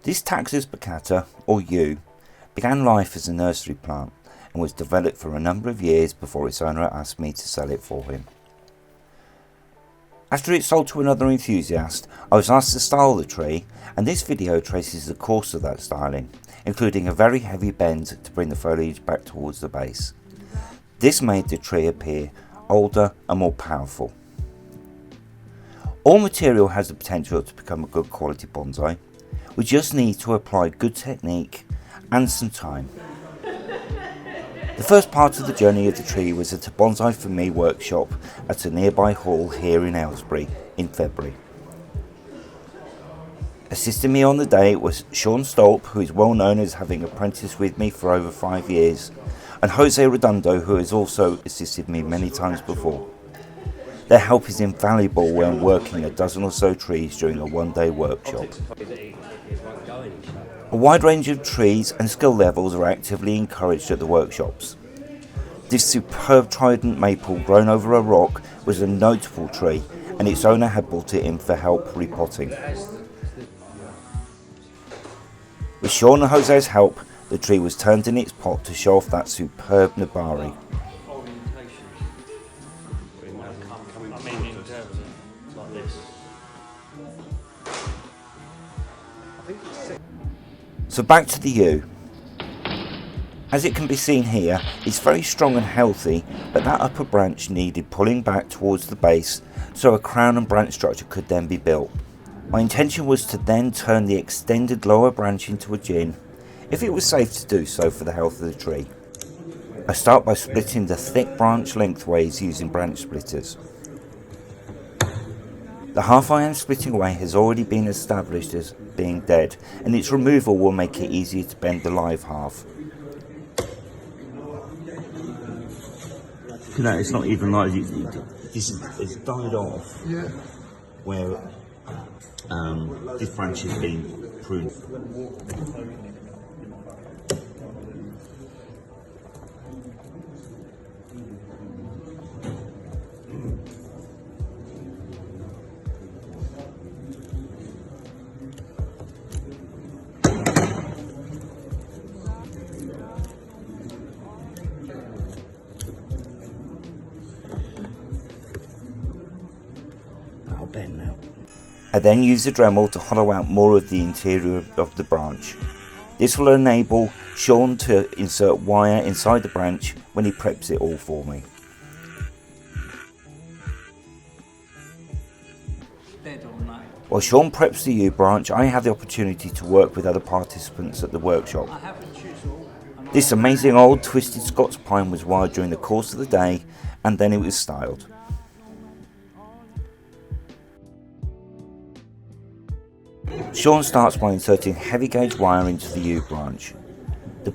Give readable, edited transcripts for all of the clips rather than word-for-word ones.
This Taxus baccata, or yew, began life as a nursery plant and was developed for a number of years before its owner asked me to sell it for him. After it sold to another enthusiast, I was asked to style the tree, and this video traces the course of that styling, including a very heavy bend to bring the foliage back towards the base. This made the tree appear older and more powerful. All material has the potential to become a good quality bonsai. We just need to apply good technique and some time. The first part of the journey of the tree was at a Bonsai for Me workshop at a nearby hall here in Aylesbury in February. Assisting me on the day was Stolp, who is well known as having apprenticed with me for over 5 years, and Redondo, who has also assisted me many times before. Their help is invaluable when working a dozen or so trees during a one-day workshop. A wide range of trees and skill levels are actively encouraged at the workshops. This superb Trident maple grown over a rock was a notable tree, and its owner had brought it in for help repotting. With Sean and Jose's help, the tree was turned in its pot to show off that superb Nabari. So back to the yew. As it can be seen here, it's very strong and healthy, but that upper branch needed pulling back towards the base so a crown and branch structure could then be built. My intention was to then turn the extended lower branch into a gin, if it was safe to do so for the health of the tree. I start by splitting the thick branch lengthways using branch splitters. The half I am splitting away has already been established as being dead, and its removal will make it easier to bend the live half. You know, it's not even like it's died off. Yeah. Where this branch has been pruned. Now. I then use the Dremel to hollow out more of the interior of the branch. This will enable Sean to insert wire inside the branch when he preps it all for me. While Sean preps the yew branch, I have the opportunity to work with other participants at the workshop. This amazing old twisted Scots pine was wired during the course of the day, and then it was styled. Sean starts by inserting heavy gauge wire into the yew branch, the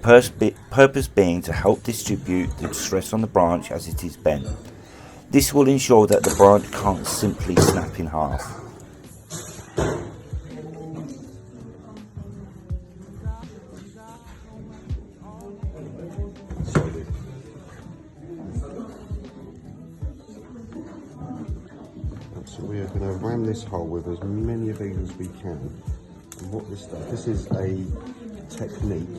purpose being to help distribute the stress on the branch as it is bent. This will ensure that the branch can't simply snap in half. So we are going to ram this hole with as many of these as we can. And what this does, this is a technique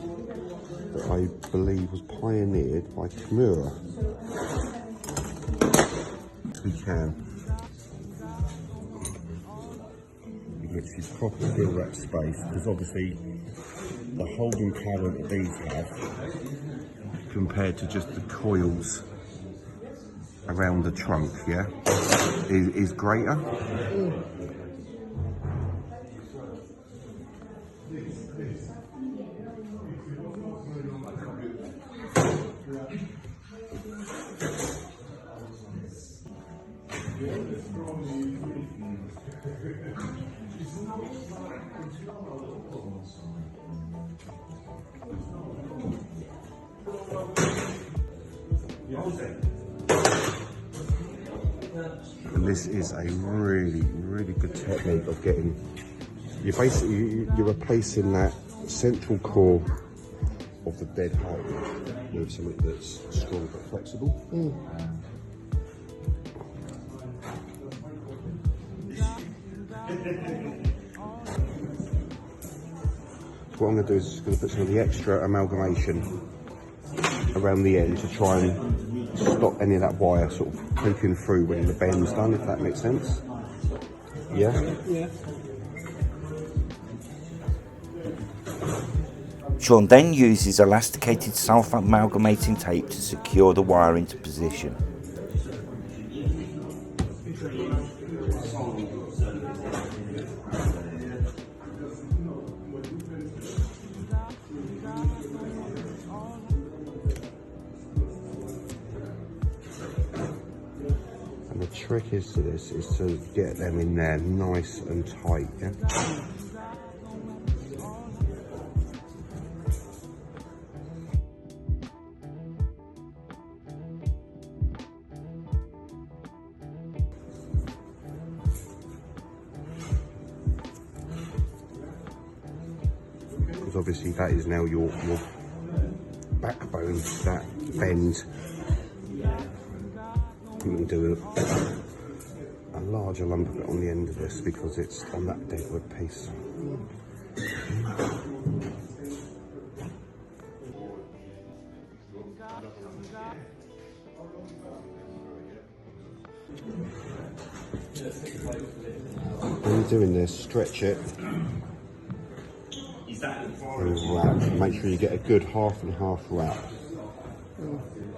that I believe was pioneered by Kimura. We can literally properly fill that space, because obviously the holding power that these have compared to just the coils around the trunk, yeah, is greater. And this is a really, really good technique of getting, you're replacing that central core of the dead hole with something that's strong but flexible. what I'm going to do is just going to put some of the extra amalgamation around the end to try and stop any of that wire sort of poking through when the bend's done, if that makes sense. Yeah? Yeah. Sean then uses elasticated self-amalgamating tape to secure the wire into position. And the trick is to this is to get them in there nice and tight, yeah? Because obviously that is now your backbone, that bend. You can do a larger lump of it on the end of this because it's on that deadwood piece. When you're doing this, stretch it and wrap. Make sure you get a good half and half wrap.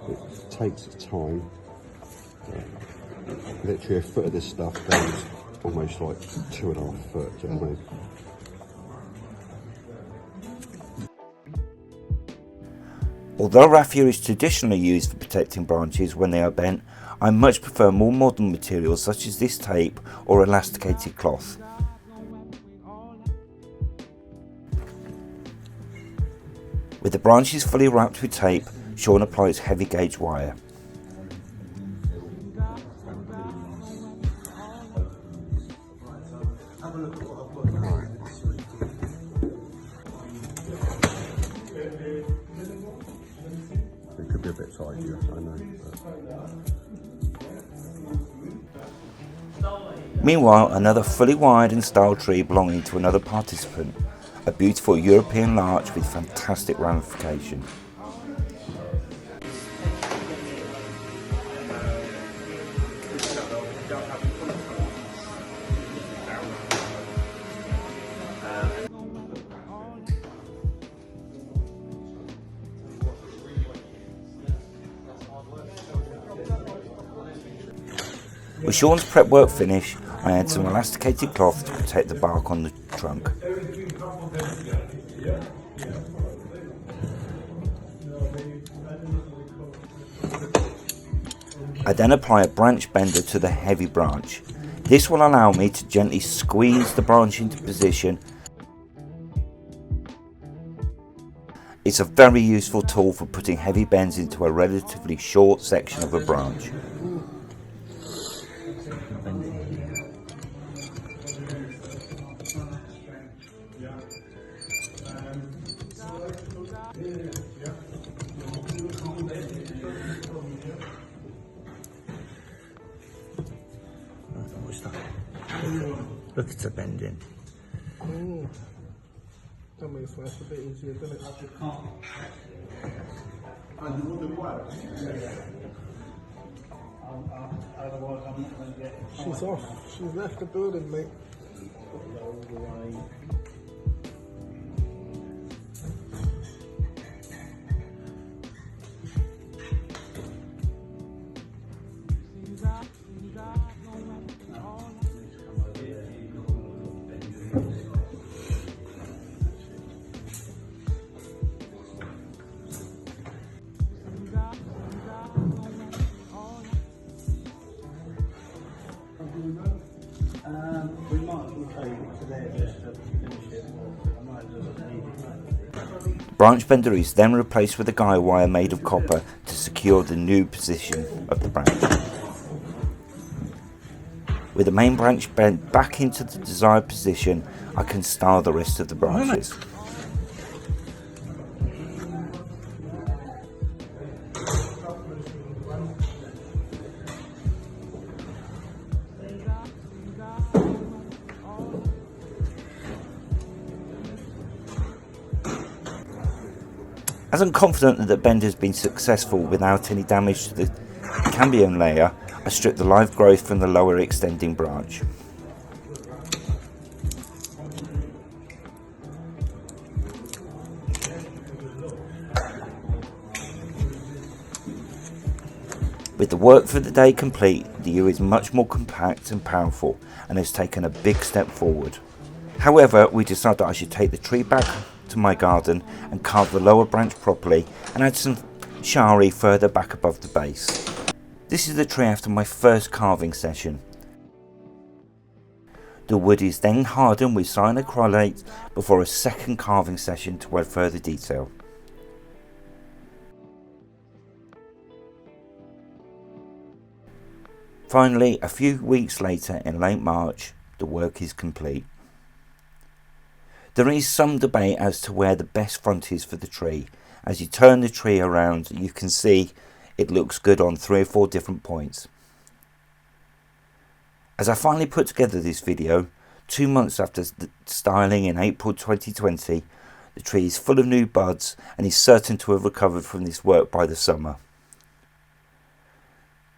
It takes time. Literally a foot of this stuff goes almost like 2.5 foot. Do you know what I mean? Although raffia is traditionally used for protecting branches when they are bent, I much prefer more modern materials such as this tape or elasticated cloth. With the branches fully wrapped with tape, Sean applies heavy gauge wire. It could be a bit tight here, I know. Meanwhile, another fully wired and styled tree belonging to another participant, a beautiful European larch with fantastic ramification. With Sean's prep work finished, I add some elasticated cloth to protect the bark on the trunk. I then apply a branch bender to the heavy branch. This will allow me to gently squeeze the branch into position. It's a very useful tool for putting heavy bends into a relatively short section of a branch. Look at the bending. That makes life a bit easier, doesn't it? She's off. She's left the building, mate. We might as well take it to there just to finish it. I might as well leave it. Branch bender is then replaced with a guy wire made of copper to secure the new position of the branch. With the main branch bent back into the desired position, I can style the rest of the branches. As I'm confident that the bend has been successful without any damage to the cambium layer, I strip the live growth from the lower extending branch. With the work for the day complete, the yew is much more compact and powerful and has taken a big step forward. However, we decided that I should take the tree back to my garden and carve the lower branch properly and add some shari further back above the base. This is the tree after my first carving session. The wood is then hardened with cyanoacrylate before a second carving session to add further detail. Finally, a few weeks later in late March, the work is complete. There is some debate as to where the best front is for the tree. As you turn the tree around, you can see it looks good on 3 or 4 different points. As I finally put together this video, 2 months after styling in April 2020, the tree is full of new buds and is certain to have recovered from this work by the summer.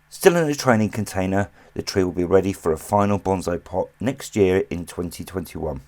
Still in a training container, the tree will be ready for a final bonsai pot next year in 2021.